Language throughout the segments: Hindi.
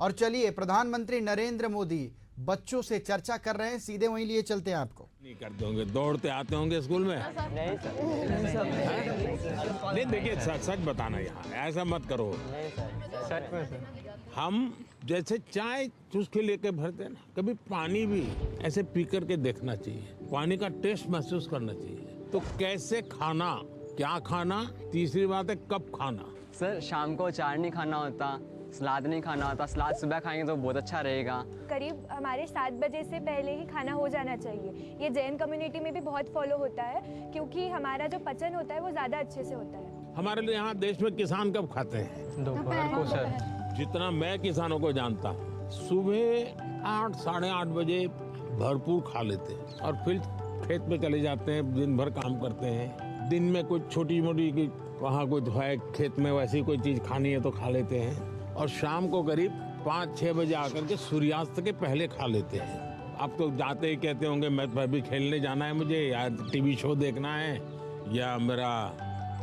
और चलिए, प्रधानमंत्री नरेंद्र मोदी बच्चों से चर्चा कर रहे हैं, सीधे वहीं लिए चलते हैं आपको। नहीं करते होंगे, दौड़ते आते होंगे स्कूल में? नहीं सर। नहीं देखिए, सच बताना, यहाँ ऐसा मत करो। नहीं सर, सच में सर। हम जैसे चाय चुस्की लेके भरते ना, कभी पानी भी ऐसे पी करके देखना चाहिए, पानी का टेस्ट महसूस करना चाहिए। तो कैसे खाना, क्या खाना, तीसरी बात है कब खाना। सर शाम को अचार नहीं खाना होता, सलाद नहीं खाना होता, सलाद सुबह खाएंगे तो बहुत अच्छा रहेगा। करीब हमारे 7 बजे से पहले ही खाना हो जाना चाहिए। ये जैन कम्युनिटी में भी बहुत फॉलो होता है, क्योंकि हमारा जो पचन होता है वो ज़्यादा अच्छे से होता है। हमारे लिए यहाँ देश में किसान कब खाते हैं? दोपहर को सर। जितना मैं किसानों को जानता हूँ, सुबह 8 साढ़े 8 बजे भरपूर खा लेते हैं और फिर खेत में चले जाते हैं, दिन भर काम करते हैं। दिन में कुछ छोटी मोटी वहाँ कुछ है खेत में, वैसी कोई चीज खानी है तो खा लेते हैं, और शाम को करीब 5-6 बजे आकर के सूर्यास्त के पहले खा लेते हैं। अब तो जाते ही कहते होंगे मैं तो अभी खेलने जाना है मुझे, या टीवी शो देखना है, या मेरा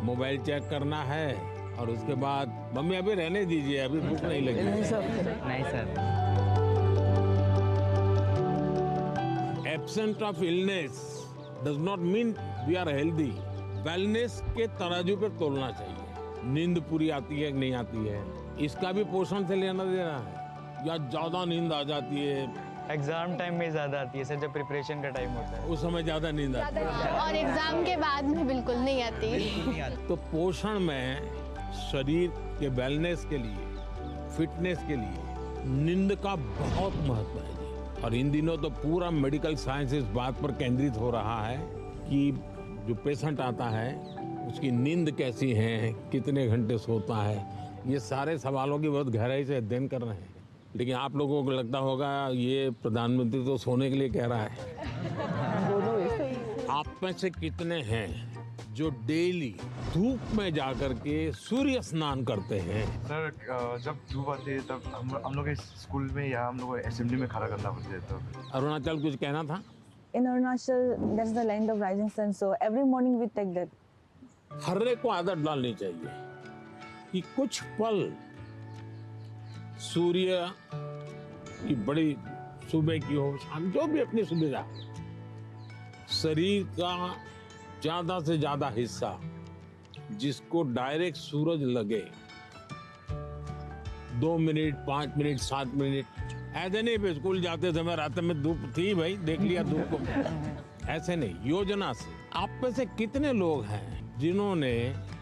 मोबाइल चेक करना है, और उसके बाद मम्मी अभी रहने दीजिए, अभी भूख नहीं लगी। नहीं sir. Absent of illness does not mean we are healthy. Wellness के तराजू पर तोलना चाहिए। नींद पूरी आती है कि नहीं आती है, इसका भी पोषण से लेना देना है, या ज्यादा नींद आ जाती है। एग्जाम टाइम में ज्यादा आती है सर, जब प्रिपरेशन का टाइम होता है उस समय ज्यादा नींद आती है, और एग्जाम के बाद में बिल्कुल नहीं आती। तो पोषण में शरीर के वेलनेस के लिए, फिटनेस के लिए नींद का बहुत महत्व है जी। और इन दिनों तो पूरा मेडिकल साइंस इस बात पर केंद्रित हो रहा है कि जो पेशेंट आता है उसकी नींद कैसी है, कितने घंटे सोता है, ये सारे सवालों की बहुत गहराई से अध्ययन कर रहे हैं। लेकिन आप लोगों को लगता होगा ये प्रधानमंत्री तो सोने के लिए कह रहा है। आप में से कितने हैं जो डेली धूप में जाकर के सूर्य स्नान करते हैं? सर जब धूप आती है तब हम लोग स्कूल में या हम लोग असेंबली में खड़ा करना पड़ता है। तो अरुणाचल कुछ कहना था? In Arunachal, that's the land of rising sun. So every morning we take that. हर एक को आदत डालनी चाहिए कि कुछ पल सूर्य की बड़ी सुबह की हो, शाम, जो भी अपनी सुविधा, शरीर का ज्यादा से ज्यादा हिस्सा जिसको डायरेक्ट सूरज लगे, 2 मिनट 5 मिनट 7 मिनट, ऐसे नहीं स्कूल जाते समय रात में धूप थी भाई देख लिया धूप को, ऐसे नहीं, योजना से। आप में से कितने लोग हैं जिन्होंने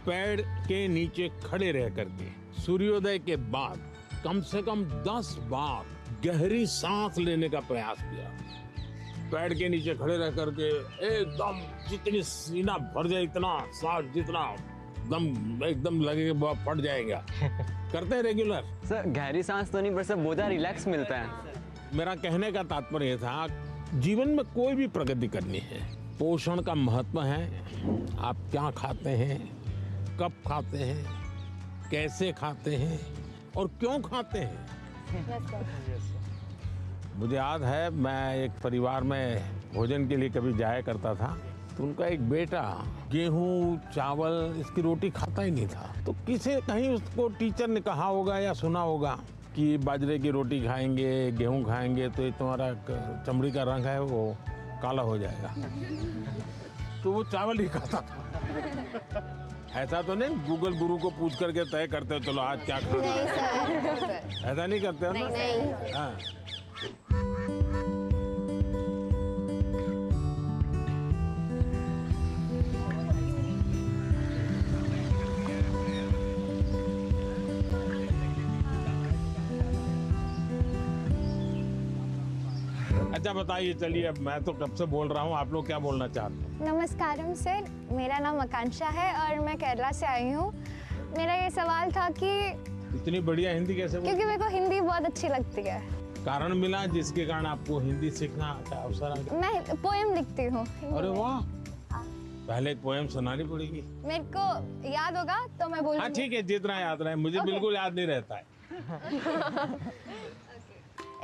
पेड़ के नीचे खड़े रह करके सूर्योदय के बाद कम से कम 10 बार गहरी सांस लेने का प्रयास किया? पेड़ के नीचे खड़े रह करके एकदम जितनी सीना भर जाए, इतना सांस जितना दम एकदम लगे कि फट जाएगा, करते हैं रेगुलर? सर गहरी सांस तो नहीं, पर सर बहुत रिलैक्स मिलता है। मेरा कहने का तात्पर्य था, जीवन में कोई भी प्रगति करनी है, पोषण का महत्व है। आप क्या खाते हैं, कब खाते हैं, कैसे खाते हैं और क्यों खाते हैं। मुझे याद है मैं एक परिवार में भोजन के लिए कभी जाया करता था, तो उनका एक बेटा गेहूं चावल इसकी रोटी खाता ही नहीं था। तो किसी कहीं उसको टीचर ने कहा होगा या सुना होगा कि बाजरे की रोटी खाएंगे, गेहूं खाएंगे तो ये तुम्हारा चमड़ी का रंग है वो काला हो जाएगा। तो वो चावल ही खाता था। ऐसा तो नहीं गूगल गुरु को पूछ करके तय करते हो चलो आज क्या खाना है, ऐसा नहीं करते हो ना? नहीं। हाँ। अच्छा बताइए, चलिए अब मैं तो कब से बोल रहा हूँ, आप लोग क्या बोलना चाहते हैं? नमस्कारम सर, मेरा नाम आकांक्षा है और मैं केरला से आई हूँ। मेरा ये सवाल था कि इतनी बढ़िया हिंदी कैसे क्योंकि मेरे को हिंदी बहुत अच्छी लगती है। कारण मिला जिसके कारण आपको हिंदी सीखना का अवसर आ गया? मैं पोएम लिखती हूँ। अरे वाह, पहले एक पोएम सुनानी पड़ेगी। मेरे को याद होगा तो मैं बोलूँगी। हाँ ठीक है, जितना याद रहे, मुझे बिल्कुल याद नहीं रहता है।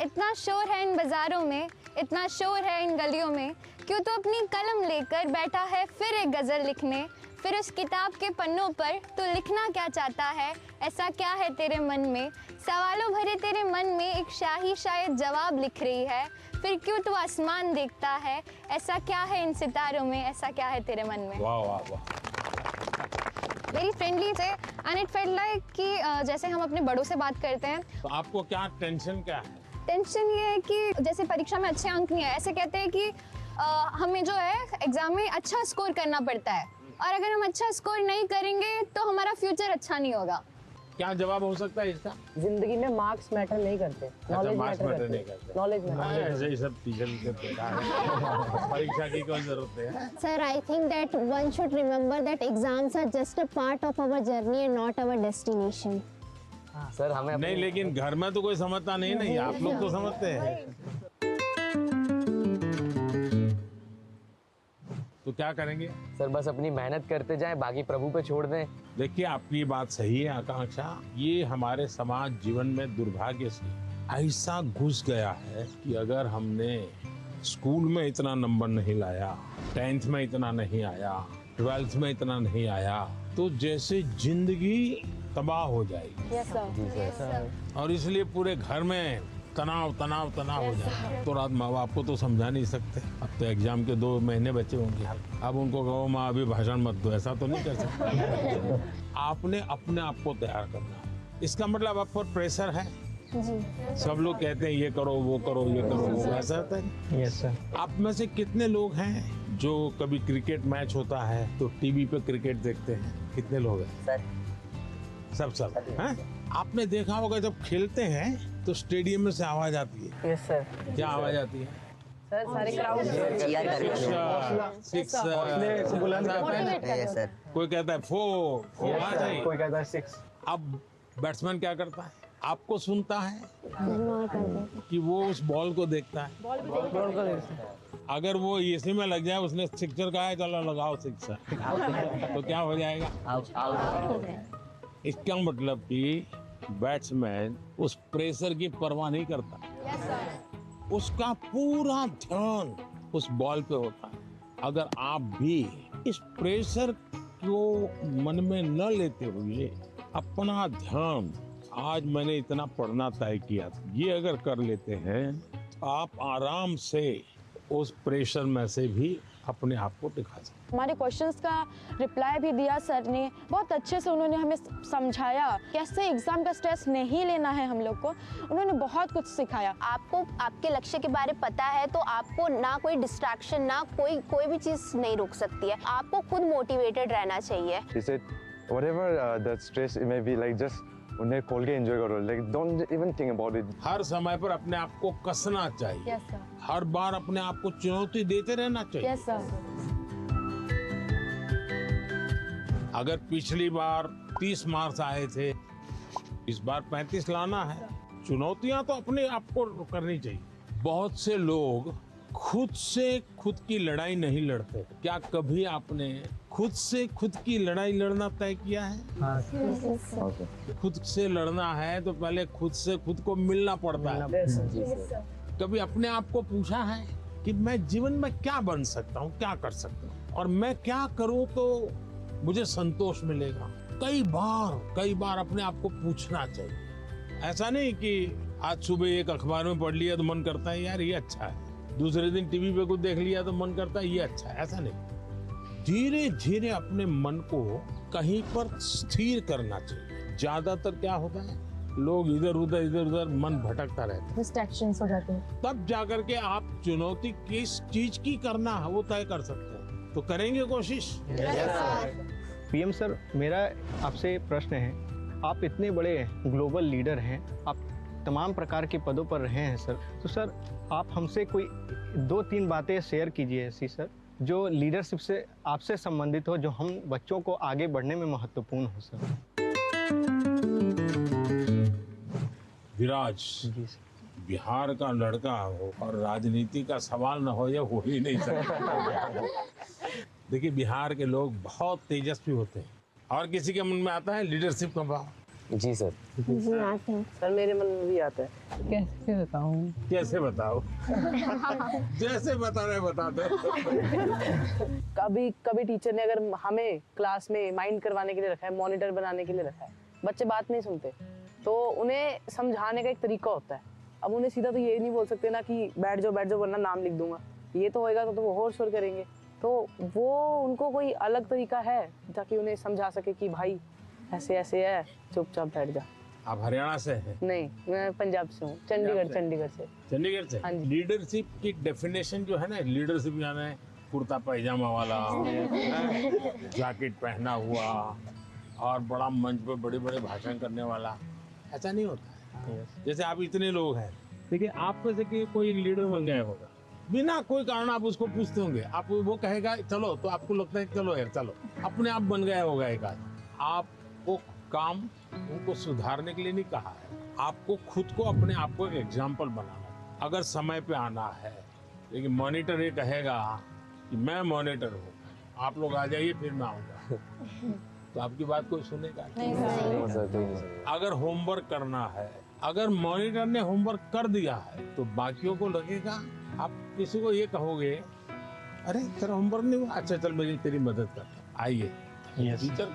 इतना शोर है इन बाजारों में, इतना शोर है इन गलियों में, क्यों तो अपनी कलम लेकर बैठा है फिर एक गजल लिखने, फिर उस किताब के पन्नों पर तू लिखना क्या चाहता है, ऐसा क्या है तेरे मन में, सवालों भरे तेरे मन में एक शाही शायद जवाब लिख रही है, फिर क्यों तू आसमान देखता है, ऐसा क्या है इन सितारों में, ऐसा क्या है तेरे मन में। वाह वाह वाह। वेरी फ्रेंडली थे एंड इट फेल्ट लाइक कि जैसे हम अपने बड़ों से बात करते हैं। तो आपको क्या टेंशन क्या है? टेंशन ये है कि जैसे परीक्षा में अच्छे अंक नहीं आए, ऐसे कहते हैं कि हमें जो है एग्जाम में अच्छा स्कोर करना पड़ता है, और अगर हम अच्छा स्कोर नहीं करेंगे तो हमारा फ्यूचर अच्छा नहीं होगा। क्या जवाब हो सकता है इसका? जिंदगी में मार्क्स मैटर नहीं करते, नॉलेज मार्क्स मैटर मैटर नहीं करते, करते। Knowledge matter. ऐसे ही सब टीचर परीक्षा की कोई जरूरत है? Sir, I think that one should remember that exams are just a part of our journey and not our destination. Sir हमें नहीं, लेकिन घर में तो कोई समझता नहीं, आप लोग तो समझते हैं। तो क्या करेंगे? सर बस अपनी मेहनत करते जाएं, बाकी प्रभु पे छोड़ दें। देखिए, आपकी बात सही है आकांक्षा। ये हमारे समाज जीवन में दुर्भाग्य से ऐसा घुस गया है कि अगर हमने स्कूल में इतना नंबर नहीं लाया, 10th में इतना नहीं आया, 12th में इतना नहीं आया, तो जैसे जिंदगी तबाह हो जाएगी। Yes, sir. और इसलिए पूरे घर में तनाव तनाव तनाव हो जाए। तो रात माँ बाप को तो समझा नहीं सकते। अब तो एग्जाम के 2 महीने बचे होंगे, अब उनको कहो माँ अभी भाषण मत दो, ऐसा तो नहीं कर सकते। आपने अपने आप को तैयार करना है। इसका मतलब आप पर प्रेशर है। सब लोग कहते हैं ये करो वो करो ये करो वो, ऐसा होता है। Yes sir. आप में से कितने लोग हैं जो कभी क्रिकेट मैच होता है तो टीवी पे क्रिकेट देखते हैं? कितने लोग हैं? सब हैं? आपने देखा होगा जब खेलते हैं तो स्टेडियम में से आवाज आती है। Yes sir. क्या आवाज आती है? सर सारे क्राउड सिक्स, सर। कोई कहता है 4 कोई कहता है 6। अब बैट्समैन क्या करता है? आपको सुनता है कि वो उस बॉल को देखता है? अगर वो इसी में लग जाए, उसने सिक्सर कहा है चलो लगाओ सिक्सर, तो क्या हो जाएगा? इसका मतलब कि बैट्समैन उस प्रेशर की परवाह नहीं करता। उसका पूरा ध्यान उस बॉल पे होता है। अगर आप भी इस प्रेशर को मन में न लेते हुए अपना ध्यान, आज मैंने इतना पढ़ना तय किया, ये अगर कर लेते हैं तो आप आराम से उस प्रेशर में से भी अपने आप को दिखा सकते। हमारे क्वेश्चंस का रिप्लाई भी दिया सर ने, बहुत अच्छे से उन्होंने हमें समझाया कैसे एग्जाम का स्ट्रेस नहीं लेना है हम लोग को। उन्होंने बहुत कुछ सिखाया। आपको आपके लक्ष्य के बारे में पता है तो आपको ना कोई डिस्ट्रैक्शन, ना कोई भी चीज नहीं रोक सकती है। आपको खुद मोटिवेटेड रहना चाहिए। He said, whatever the stress it may be, like just उन्हें खोल के एंजॉय करो, like don't even think about it. हर समय पर अपने आप को कसना चाहिए। Yes sir. हर बार अपने आप को चुनौती देते रहना चाहिए। Yes sir. अगर पिछली बार 30 मार्क्स आए थे, इस बार 35 लाना है। चुनौतियां तो अपने आप को करनी चाहिए। बहुत से लोग खुद से खुद की लड़ाई नहीं लड़ते। क्या कभी आपने खुद से खुद की लड़ाई लड़ना तय किया है? खुद से लड़ना है तो पहले खुद से खुद को मिलना पड़ता है। कभी अपने आप को पूछा है कि मैं जीवन में क्या बन सकता हूँ, क्या कर सकता हूँ, और मैं क्या करूँ तो मुझे संतोष मिलेगा? कई बार अपने आप को पूछना चाहिए। ऐसा नहीं कि आज सुबह एक अखबार में पढ़ लिया तो मन करता है यार ये अच्छा है, दूसरे दिन टीवी पे कुछ देख लिया तो मन करता है ये अच्छा है। ऐसा नहीं, धीरे धीरे अपने मन को कहीं पर स्थिर करना चाहिए। ज्यादातर क्या होता है, लोग इधर उधर मन भटकता रहता है, डिस्ट्रैक्शंस हो जाते हैं। तब जाकर के आप चुनौती किस चीज की करना है वो तय कर सकते हैं। तो करेंगे कोशिश। पीएम सर, मेरा आपसे प्रश्न है, आप इतने बड़े ग्लोबल लीडर हैं, आप तमाम प्रकार के पदों पर रहे हैं सर, तो सर आप हमसे कोई 2-3 बातें शेयर कीजिए ऐसी सर, जो लीडरशिप से आपसे संबंधित हो, जो हम बच्चों को आगे बढ़ने में महत्वपूर्ण हो सर। विराज बिहार का लड़का हो और राजनीति का सवाल न हो, ये हो ही नहीं सकता। देखिए, बिहार के लोग बहुत तेजस्वी होते हैं और किसी के मन में आता है लीडरशिप का भाव, जी सर। जी आते हैं। सर मेरे मन में भी आता है। कैसे बताऊँ? कैसे बताओ? जैसे बता रहे बता दो। कभी कभी टीचर ने अगर हमें क्लास में माइंड करवाने के लिए रखा है, मॉनिटर बनाने के लिए रखा है, बच्चे बात नहीं सुनते, तो उन्हें समझाने का एक तरीका होता है। अब उन्हें सीधा तो ये नहीं बोल सकते ना कि बैठ जाओ वरना नाम लिख दूंगा, ये तो होएगा तो वो होर शोर करेंगे। तो वो उनको कोई अलग तरीका है ताकि उन्हें समझा सके कि भाई ऐसे ऐसे है, चुपचाप बैठ जा। आप हरियाणा से हैं? नहीं, मैं पंजाब से हूँ, चंडीगढ़ से। चंडीगढ़ से? हाँ जी। लीडरशिप की डेफिनेशन जो है ना, लीडरशिप यानी है कुर्ता पैजामा वाला, जैकेट पहना हुआ और बड़ा मंच पे बड़े बड़े भाषण करने वाला, ऐसा नहीं होता है। जैसे आप इतने लोग हैं, देखिए आप में से कोई लीडर बन गया होगा, बिना कोई कारण आप उसको पूछते होंगे, आप वो कहेगा चलो, तो आपको लगता है चलो यार चलो, अपने आप बन गया होगा एक आदमी। आपको काम उनको सुधारने के लिए नहीं कहा है, आपको खुद को अपने आप को एक एग्जाम्पल बनाना है। अगर समय पे आना है, लेकिन मॉनिटर ये कहेगा कि मैं मॉनिटर हूँ, आप लोग आ जाइए फिर मैं आऊँगा, तो आपकी बात कोई सुनेगा नहीं। अगर होमवर्क करना है, अगर मॉनिटर ने होमवर्क कर दिया है, तो बाकियों को लगेगा, आप किसी को ये कहोगे अरे तेरा होमवर्क नहीं हुआ, अच्छा चल मेरी तेरी मदद कर, आइए टीचर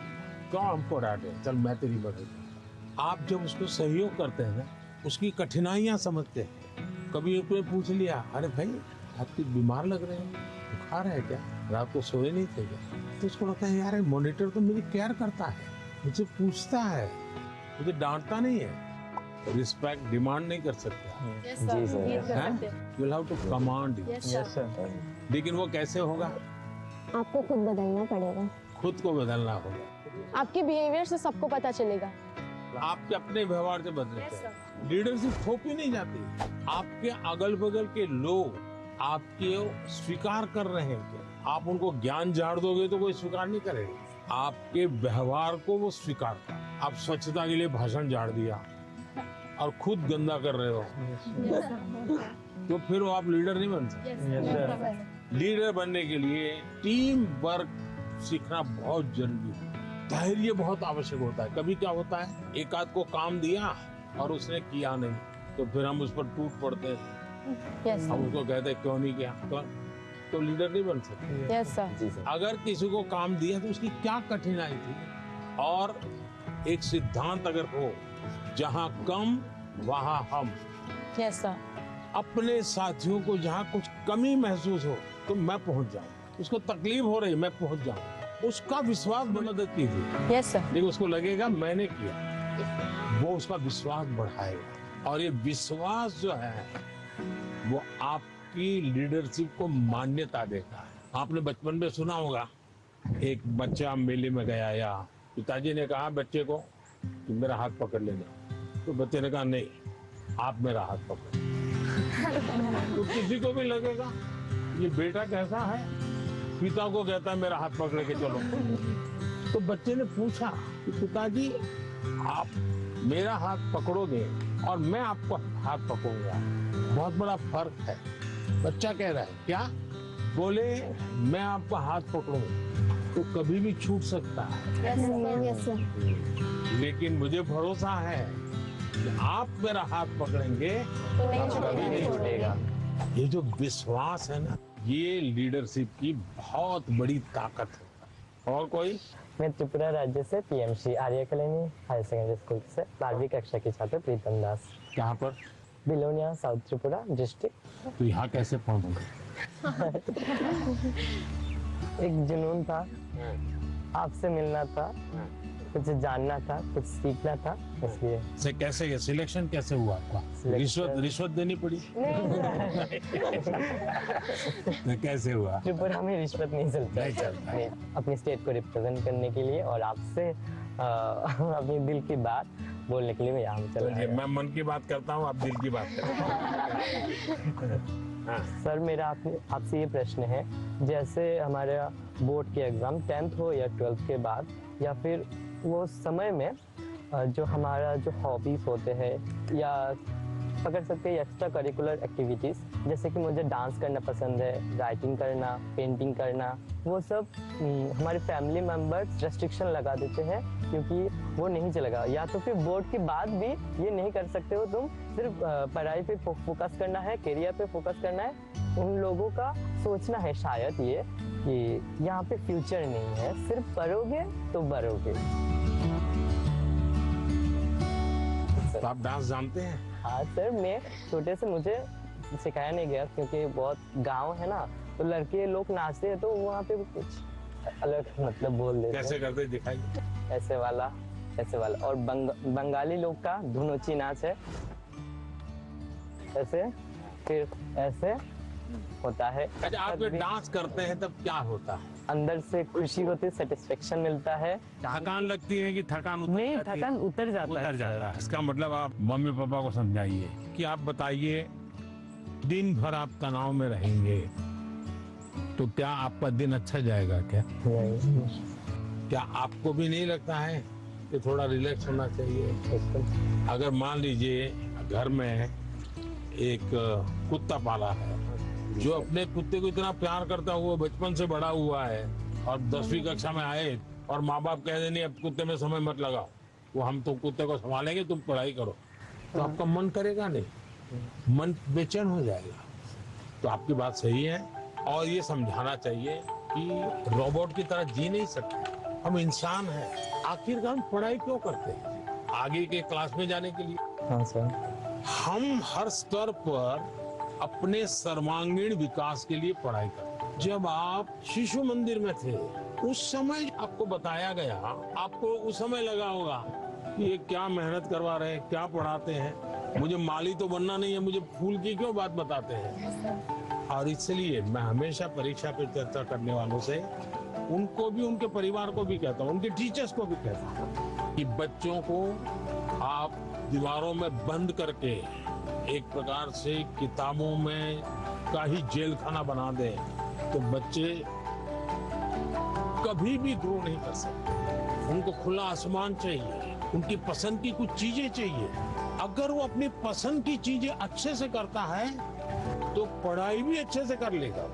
क्यों हमको डांटे, चल मैं तेरी मदद कर। आप जब उसको सहयोग करते हैं ना, उसकी कठिनाइयां समझते हैं। कभी एक ने पूछ लिया, अरे भाई आपकी बीमार लग रहे हैं, बुखार है क्या, रात को सोए नहीं थे क्या, तो उसको लगता है यार मॉनिटर तो मेरी केयर करता है, मुझे पूछता है, मुझे डांटता नहीं है। रिस्पेक्ट डिमांड नहीं कर सकता। जी sir. You will have to command. लेकिन वो कैसे होगा? आपको खुद बदलना पड़ेगा। खुद को बदलना होगा। आपके बिहेवियर से सबको पता चलेगा। आपके अपने व्यवहार से बदलते हैं। लीडरशिप थोपी नहीं जाती। आपके अगल बगल के लोग आपके स्वीकार कर रहे हैं क्या? आप उनको ज्ञान झाड़ दोगे तो कोई स्वीकार नहीं करेगा। आपके व्यवहार को वो स्वीकार कर। आप स्वच्छता के लिए भाषण झाड़ दिया और खुद गंदा कर रहे हो, तो फिर वो आप लीडर नहीं बन सकते। लीडर बनने के लिए टीम वर्क सीखना बहुत जरूरी है। धैर्य बहुत आवश्यक होता है। कभी क्या होता है, एक आध को काम दिया और उसने किया नहीं, तो फिर हम उस पर टूट पड़ते हैं। हम उसको कहते हैं क्यों नहीं किया, तो लीडर नहीं बन सकते। Yes sir. अगर किसी को काम दिया तो उसकी क्या कठिनाई थी, और एक सिद्धांत अगर हो, जहां कम वहां हम। Yes sir. अपने साथियों को जहां कुछ कमी महसूस हो तो मैं पहुंच जाऊं, उसको तकलीफ हो रही मैं पहुंच जाऊं, उसका विश्वास मदद कीजिए। Yes sir. लेकिन उसको लगेगा मैंने किया, वो उसका विश्वास बढ़ाएगा। और ये विश्वास जो है वो आपकी लीडरशिप को मान्यता देता है। आपने बचपन में सुना होगा, एक बच्चा मेले में गया या पिताजी ने कहा बच्चे को कि मेरा हाथ पकड़ लेना, तो बच्चे ने कहा नहीं आप मेरा हाथ पकड़। तो किसी को भी लगेगा ये बेटा कैसा है, पिता को कहता है मेरा हाथ पकड़ के चलो। तो बच्चे ने पूछा कि पिताजी आप मेरा हाथ पकड़ोगे और मैं आपको हाथ पकड़ूंगा, बहुत बड़ा फर्क है। बच्चा कह रहा है क्या? बोले मैं आपका हाथ पकड़ूंगा तो कभी भी छूट सकता है, लेकिन मुझे भरोसा है कि आप मेरा हाथ पकड़ेंगे तो कभी नहीं छूटेगा। ये जो विश्वास है ना, ये लीडरशिप की बहुत बड़ी ताकत है। और कोई? मैं त्रिपुरा राज्य से पीएमसी आर्य कॉलोनी हायर सेकेंडरी स्कूल से 12वीं कक्षा की छात्र प्रीतम दास। कहाँ पर? Belonia south Tripura district. तो यहाँ कैसे पहुँचे? एक जुनून था, आपसे मिलना था, कुछ जानना था, कुछ सीखना था, इसलिए। से कैसे सिलेक्शन कैसे हुआ आपका? रिश्वत देनी पड़ी? तो कैसे हुआ? त्रिपुरा में रिश्वत नहीं चलता। नहीं चलता। अपनी स्टेट को रिप्रेजेंट करने के लिए और आपसे अपनी दिल की बात बोलने के लिए मैं यहाँ चला आया। मैं मन की बात करता हूँ, आप दिल की बात करते हैं। सर मेरा आपसे ये प्रश्न है, जैसे हमारे बोर्ड के एग्जाम 10th हो या 12th के बाद, या फिर वो समय में जो हमारा जो हॉबीज होते हैं या पकड़ सकते हैं एक्स्ट्रा करिकुलर एक्टिविटीज़, जैसे कि मुझे डांस करना पसंद है, राइटिंग करना, पेंटिंग करना, वो सब हमारे फैमिली मेम्बर्स रेस्ट्रिक्शन लगा देते हैं क्योंकि वो नहीं चलेगा। या तो फिर बोर्ड के बाद भी ये नहीं कर सकते हो तुम, सिर्फ पढ़ाई पे फोकस करना है, करियर पे फोकस करना है। उन लोगों का सोचना है शायद ये कि यहाँ पे फ्यूचर नहीं है, सिर्फ पढ़ोगे तो बढ़ोगे। तो आप डांस जानते हैं? हाँ सर, मैं छोटे से मुझे सिखाया नहीं गया क्योंकि बहुत गांव है ना, तो लड़के लोग नाचते हैं तो वहाँ पे कुछ अलग मतलब बोल देते हैं। कैसे करते दिखाइए। ऐसे वाला, ऐसे वाला। और बंगाली लोग का धुनोची नाच है, ऐसे, फिर ऐसे होता है। अच्छा, आप जब डांस करते हैं तब क्या होता है? अंदर से खुशी होती है, सेटिस्फेक्शन मिलता है। थकान लगती है कि थकान उतर नहीं, जाती है? थकान उतर जाता है। उतर जाता है। इसका मतलब आप मम्मी पापा को समझाइए कि आप बताइए, दिन भर आप तनाव में रहेंगे तो क्या आपका दिन अच्छा जाएगा? क्या आपको भी नहीं लगता है कि थोड़ा रिलैक्स होना चाहिए? अगर मान लीजिए घर में एक कुत्ता पाला है जो अपने कुत्ते को इतना प्यार करता हुआ बचपन से बड़ा हुआ है और 10वीं कक्षा में आए और माँ बाप कह दें नहीं अब कुत्ते में समय मत लगाओ, वो हम तो कुत्ते को संभालेंगे, तुम पढ़ाई करो, तो आपका मन करेगा नहीं, मन बेचैन हो जाएगा। तो आपकी बात सही है और ये समझाना चाहिए कि रोबोट की तरह जी नहीं सकते, हम इंसान हैं। आखिरकार हम पढ़ाई क्यों करते हैं? आगे के क्लास में जाने के लिए। हाँ सर। हम हर स्तर पर अपने सर्वांगीण विकास के लिए पढ़ाई करते हैं। जब आप शिशु मंदिर में थे उस समय आपको बताया गया, आपको उस समय लगा होगा कि ये क्या मेहनत करवा रहे हैं, क्या पढ़ाते हैं, मुझे माली तो बनना नहीं है, मुझे फूल की क्यों बात बताते हैं। और इसलिए मैं हमेशा परीक्षा पे चर्चा करने वालों से उनको भी, उनके परिवार को भी कहता हूँ, उनके टीचर्स को भी कहता हूँ कि बच्चों को आप दीवारों में बंद करके एक प्रकार से किताबों में का ही जेल खाना बना दें तो बच्चे कभी भी ग्रो नहीं कर सकते। उनको खुला आसमान चाहिए, उनकी पसंद की कुछ चीजें चाहिए। अगर वो अपनी पसंद की चीजें अच्छे से करता है तो पढ़ाई भी अच्छे से कर लेगा।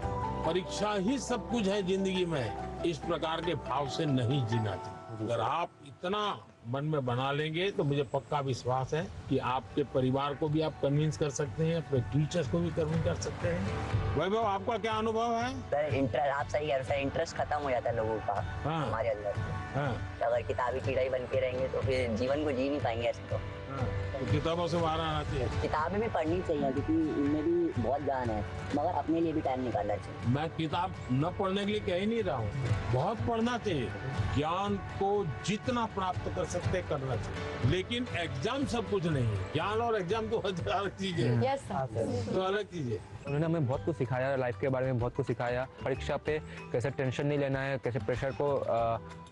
परीक्षा ही सब कुछ है जिंदगी में, इस प्रकार के भाव से नहीं जीना चाहिए। अगर आप इतना मन में बना लेंगे तो मुझे पक्का विश्वास है कि आपके परिवार को भी आप कन्विंस कर सकते हैं, अपने टीचर्स को भी कन्विंस कर सकते हैं। वैभव, आपका क्या अनुभव है? सर इंटरेस्ट, आप सही कह रहे हैं, इंटरेस्ट खत्म हो जाता है लोगों का। हाँ। हमारे अंदर। हाँ। अगर किताबी कीड़ा ही बन के रहेंगे तो फिर जीवन को जी नहीं पाएंगे ऐसे तो। तो किताबों से बाहर आना चाहिए। किताबें भी पढ़नी चाहिए क्योंकि इनमें भी बहुत ज्ञान है, मगर अपने लिए भी टाइम निकालना चाहिए। मैं किताब न पढ़ने के लिए कह ही नहीं रहा हूँ, बहुत पढ़ना चाहिए, ज्ञान को जितना प्राप्त कर सकते करना चाहिए, लेकिन एग्जाम सब कुछ नहीं है। ज्ञान और एग्जाम तो अलग चीज है। Yes sir. तो अलग चीज है। उन्होंने हमें बहुत कुछ सिखाया, लाइफ के बारे में बहुत कुछ सिखाया, परीक्षा पे कैसे टेंशन नहीं लेना है, कैसे प्रेशर को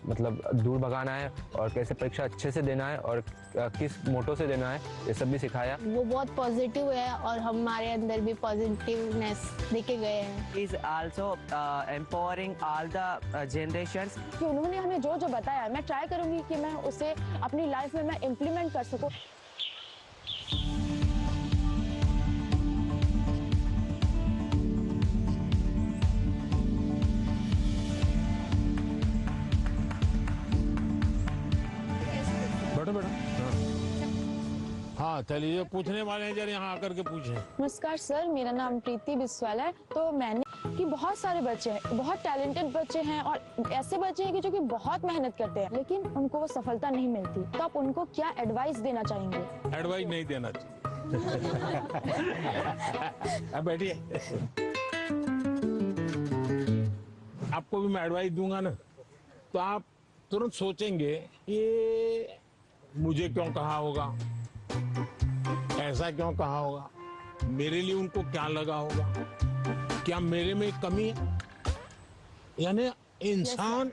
मतलब दूर भगाना है और कैसे परीक्षा अच्छे से देना है और किस मोटो से देना है, ये सब भी सिखाया। वो बहुत पॉजिटिव है और हमारे अंदर भी पॉजिटिवनेस देखे गए हैं। Is also empowering all the generations. कि उन्होंने हमें जो जो बताया मैं ट्राई करूंगी कि मैं उसे अपनी लाइफ में मैं इम्प्लीमेंट कर सकूं। बैठो बैठो। हाँ चलिए, पूछने वाले हैं जरा यहाँ आकर के पूछें। नमस्कार सर, मेरा नाम प्रीति बिस्वाल है। तो मैंने कि बहुत सारे बच्चे हैं, बहुत टैलेंटेड बच्चे हैं और ऐसे बच्चे हैं कि जो कि बहुत मेहनत करते हैं लेकिन उनको वो सफलता नहीं मिलती, तो आप उनको क्या एडवाइस देना चाहेंगे? एडवाइस नहीं देना चाहिए। अब बैठिए। आपको भी मैं एडवाइस दूंगा ना तो आप तुरंत सोचेंगे ये मुझे क्यों कहा होगा, ऐसा क्यों कहा होगा, मेरे लिए उनको क्या लगा होगा, क्या मेरे में कमी है। यानी इंसान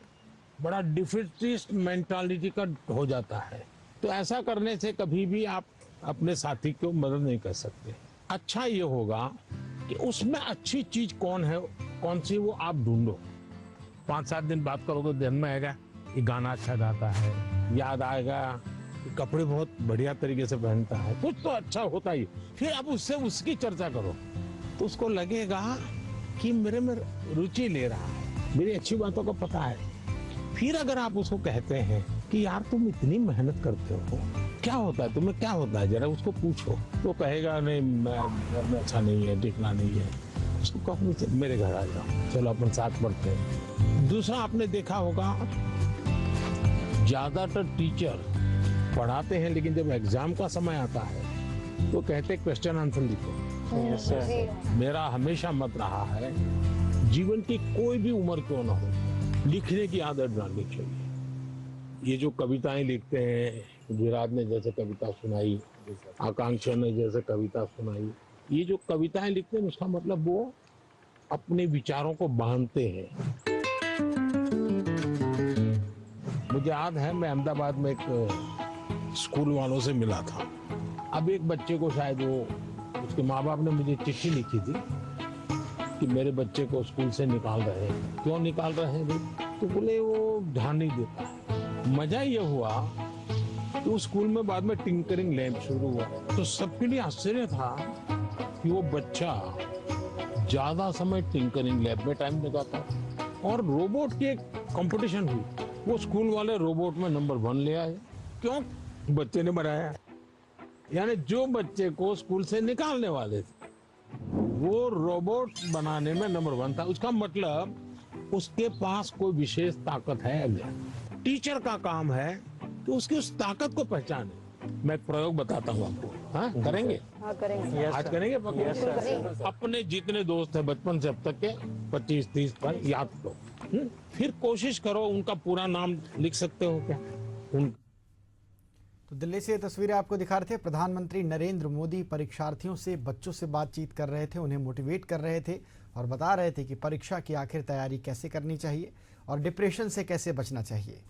बड़ा डिफिटिस्ट मेंटालिटी का हो जाता है। तो ऐसा करने से कभी भी आप अपने साथी को मदद नहीं कर सकते। अच्छा ये होगा कि उसमें अच्छी चीज कौन है, कौन सी, वो आप ढूंढो। 5-7 दिन बात करोगे तो ध्यान में आएगा ये गाना अच्छा गाता है, याद आएगा कपड़े बहुत बढ़िया तरीके से पहनता है, कुछ तो अच्छा होता ही। फिर आप उससे उसकी चर्चा करो तो उसको लगेगा कि मेरे में रुचि ले रहा है, मेरी अच्छी बातों को पता है। फिर अगर आप उसको कहते हैं कि यार तुम इतनी मेहनत करते हो, क्या होता है तुम्हें, क्या होता है, जरा उसको पूछो, तो कहेगा नहीं मैं अच्छा नहीं है, टिकना नहीं है। उसको कहो मेरे घर आ जाओ, चलो अपन साथ पढ़ते हैं। दूसरा, आपने देखा होगा ज्यादातर टीचर पढ़ाते हैं, लेकिन जब एग्जाम का समय आता है तो कहते क्वेश्चन आंसर लिखो। मेरा हमेशा मत रहा है, जीवन की कोई भी उम्र क्यों ना हो, लिखने की आदत डालनी चाहिए। ये जो कविताएं लिखते हैं, विराट ने जैसे कविता सुनाई, आकांक्षा ने जैसे कविता सुनाई, ये जो कविताएं लिखते हैं उसका मतलब वो अपने विचारों को बांधते हैं। मुझे याद है, मैं अहमदाबाद में एक स्कूल वालों से मिला था। अब एक बच्चे को शायद उसके माँ बाप ने मुझे चिट्ठी लिखी थी कि मेरे बच्चे को स्कूल से निकाल रहे हैं। क्यों निकाल रहे हैं भाई? तो बोले वो ध्यान नहीं देता है। मजा ये हुआ तो स्कूल में बाद में टिंकरिंग लैब शुरू हुआ, तो सबके लिए आश्चर्य था कि वो बच्चा ज्यादा समय टिंकरिंग लैब में टाइम लगाता। और रोबोट की एक कंपटीशन हुई, वो स्कूल वाले रोबोट में नंबर 1 ले आए। क्यों? बच्चे ने बनाया। यानी जो बच्चे को स्कूल से निकालने वाले थे वो रोबोट बनाने में नंबर 1 था। उसका मतलब उसके पास कोई विशेष ताकत है। टीचर का काम है तो उसकी उस ताकत को पहचाने। मैं एक प्रयोग बताता हूँ आपको। हाँ, करेंगे? हाँ, करेंगे। आज करेंगे? अपने जितने दोस्त हैं बचपन से अब तक के 25-30 पर याद करो। फिर कोशिश करो उनका पूरा नाम लिख सकते हो क्या? तो दिल्ली से तस्वीरें आपको दिखा रहे थे। प्रधानमंत्री नरेंद्र मोदी परीक्षार्थियों से, बच्चों से बातचीत कर रहे थे, उन्हें मोटिवेट कर रहे थे और बता रहे थे कि परीक्षा की आखिर तैयारी कैसे करनी चाहिए और डिप्रेशन से कैसे बचना चाहिए।